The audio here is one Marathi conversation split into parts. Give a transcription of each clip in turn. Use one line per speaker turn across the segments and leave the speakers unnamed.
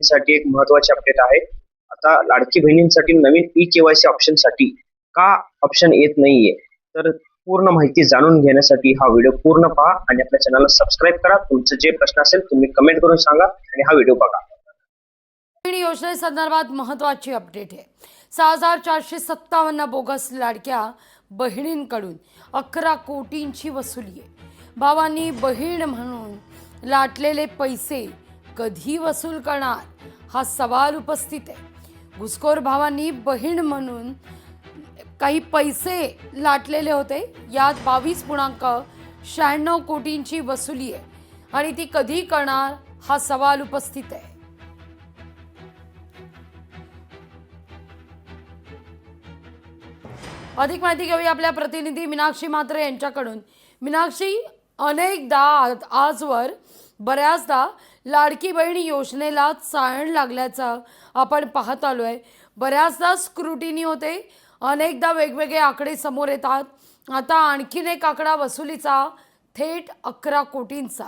साठी एक महत्त्वाचे अपडेट आहे। आता लाडकी बहिणींसाठी नवीन ई-केवायसी ऑप्शन साठी का ऑप्शन येत नाहीये, तर पूर्ण माहिती जाणून घेण्यासाठी हा व्हिडिओ पूर्ण पहा आणि आपल्या चॅनलला सबस्क्राईब करा। तुमचे जे प्रश्न असेल तुम्ही कमेंट करून सांगा आणि हा व्हिडिओ बघा।
योजनेसंदर्भात महत्त्वाची अपडेट आहे। 6457 बोगस लाडक्या बहिणींकडून 11 कोटींची वसुली आहे। भावांनी बहीण म्हणून लाटलेले पैसे कधी वसूल करणार हा सवाल उपस्थित आहे। घुसखोर भावांनी बहीण म्हणून काही पैसे लाटलेले होते, यात 22.96 कोटींची वसुली आहे आणि ती कधी करणार हा सवाल उपस्थित आहे। अधिक माहिती घेऊया आपल्या प्रतिनिधी मीनाक्षी म्हात्रे यांच्याकडून। मीनाक्षी, अनेकदा आजवर बऱ्याचदा लाडकी बहीण योजनेला चाळण लागल्याचं आपण पाहत आलोय। बऱ्याचदा स्क्रुटिनी होते, अनेकदा वेगवेगळे आकडे समोर येतात। आता आणखीन एक आकडा वसुलीचा थेट 11 कोटींचा।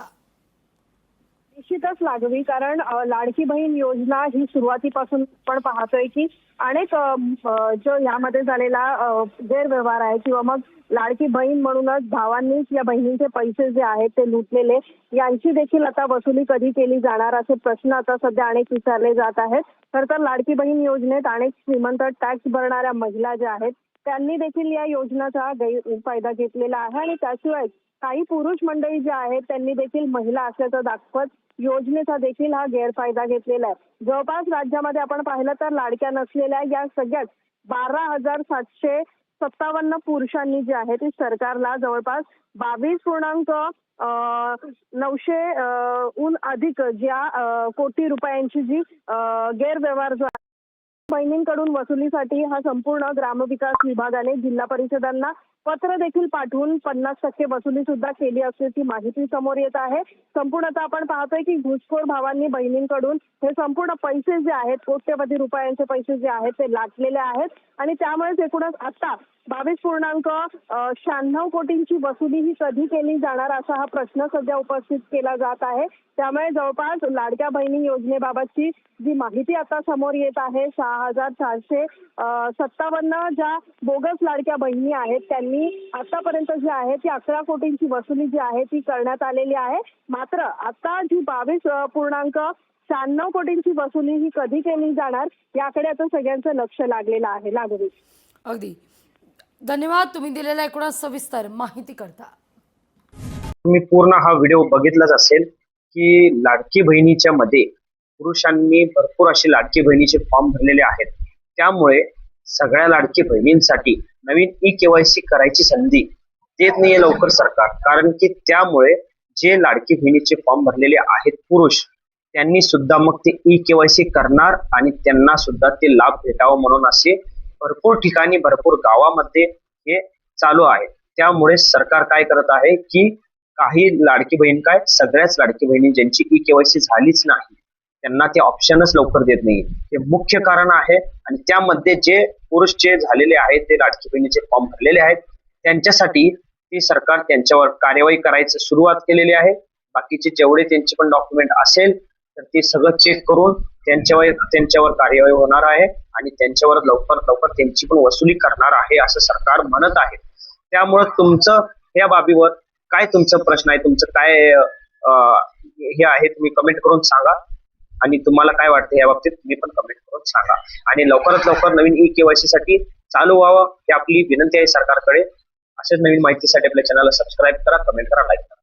निश्चितच लागवी, कारण लाडकी बहीण योजना ही सुरुवातीपासून आपण पाहतोय की अनेक जो यामध्ये झालेला गैरव्यवहार आहे किंवा मग लाडकी बहीण म्हणूनच भावांनीच या बहिणींचे पैसे जे आहेत ते लुटलेले, यांची देखील आता वसुली कधी केली जाणार असे प्रश्न आता सध्या अनेक विचारले जात आहेत। खरं तर लाडकी बहीण योजनेत अनेक श्रीमंत टॅक्स भरणाऱ्या महिला ज्या आहेत त्यांनी देखील या योजनेचा गैरफायदा घेतलेला आहे आणि त्याशिवाय काही पुरुष मंडळी जे आहेत त्यांनी देखील महिला असल्याचं दाखवत योजनेचा देखील हा गैरफायदा घेतलेला आहे। जवळपास राज्यामध्ये आपण पाहिलं तर लाडक्या नसलेल्या या सगळ्यात 12,757 पुरुषांनी जे आहे ते सरकारला जवळपास 22.900 अधिक ज्या कोटी रुपयांची जी गैरव्यवहार जो बहिणींकडून वसुलीसाठी हा संपूर्ण ग्रामविकास विभागाने जिल्हा परिषदांना पत्र देखील पाठवून 50% वसुली सुद्धा केली असल्याची माहिती समोर येत आहे। संपूर्णतः आपण पाहतोय की घुसखोर भावांनी बहिणींकडून हे संपूर्ण पैसे जे आहेत, कोट्यवधी रुपयांचे पैसे जे आहेत ते लाटलेले आहेत आणि त्यामुळेच एकूणच आता 22.96 कोटींची वसुली ही कधी केली जाणार असा हा प्रश्न सध्या उपस्थित केला जात आहे। त्यामुळे जवळपास लाडक्या बहिणी योजनेबाबतची जी माहिती आता समोर येत आहे, 6457 ज्या बोगस लाडक्या बहिणी आहेत त्यांनी आतापर्यंत जी आहे ती 11 कोटींची वसुली जी आहे ती करण्यात आलेली आहे। मात्र आता जी 22.96 कोटींची वसुली ही कधी केली जाणार याकडे आता सगळ्यांचं लक्ष लागलेलं आहे। लागवी,
अगदी धन्यवाद तुम्ही दिलेल्या एकूण सविस्तर माहिती करता।
तुम्ही पूर्ण हा व्हिडिओ बघितलाच असेल की लाडकी बहिणीच्या मध्ये पुरुषांनी भरपूर असे लाडकी बहिणीचे फॉर्म भरलेले आहेत। त्यामुळे सगळ्या लाडकी बहिणींसाठी नवीन ई-केवायसी करायची संधी देत नाहीये लवकर सरकार, कारण की त्यामुळे जे लाडकी बहिणीचे फॉर्म भरलेले आहेत पुरुष, त्यांनी सुद्धा मग ते ई-केवायसी करणार आणि त्यांना सुद्धा ते लाभ भेटावा म्हणून असे भरपूर ठिकाणी भरपूर गावामध्ये हे चालू आहे। त्यामुळे सरकार काय करत आहे की काही लाडकी बहीण काय सगळ्याच लाडकी बहिणी ज्यांची ई-केवायसी झालीच नाही त्यांना ते ऑप्शनच लवकर देत नाही, हे मुख्य कारण आहे। आणि त्यामध्ये जे पुरुष जे झालेले आहेत ते लाडकी बहिणीचे फॉर्म भरलेले आहेत त्यांच्यासाठी ती सरकार त्यांच्यावर कार्यवाही करायची सुरुवात केलेली आहे। बाकीचे जेवढे त्यांचे पण डॉक्युमेंट असेल तर ते सगळं चेक करून त्यांच्यावर कार्यवाही होणार आहे आणि त्यांच्यावर लवकर त्यांची पण वसुली करणार आहे असं सरकार म्हणत आहे। त्यामुळे तुमचं या बाबीवर काय तुमचा प्रश्न आहे, तुमचं काय हे आहे तुम्ही कमेंट करून सांगा आणि तुम्हाला काय वाटतं या बाबतीत तुम्ही पण कमेंट करून सांगा आणि लवकरात लवकर नवीन ई-केवायसी साठी चालू व्हावं ही आपली विनंती आहे सरकारकडे। असेच नवीन माहितीसाठी आपल्या चॅनलला सबस्क्राईब करा, कमेंट करा, लाईक करा।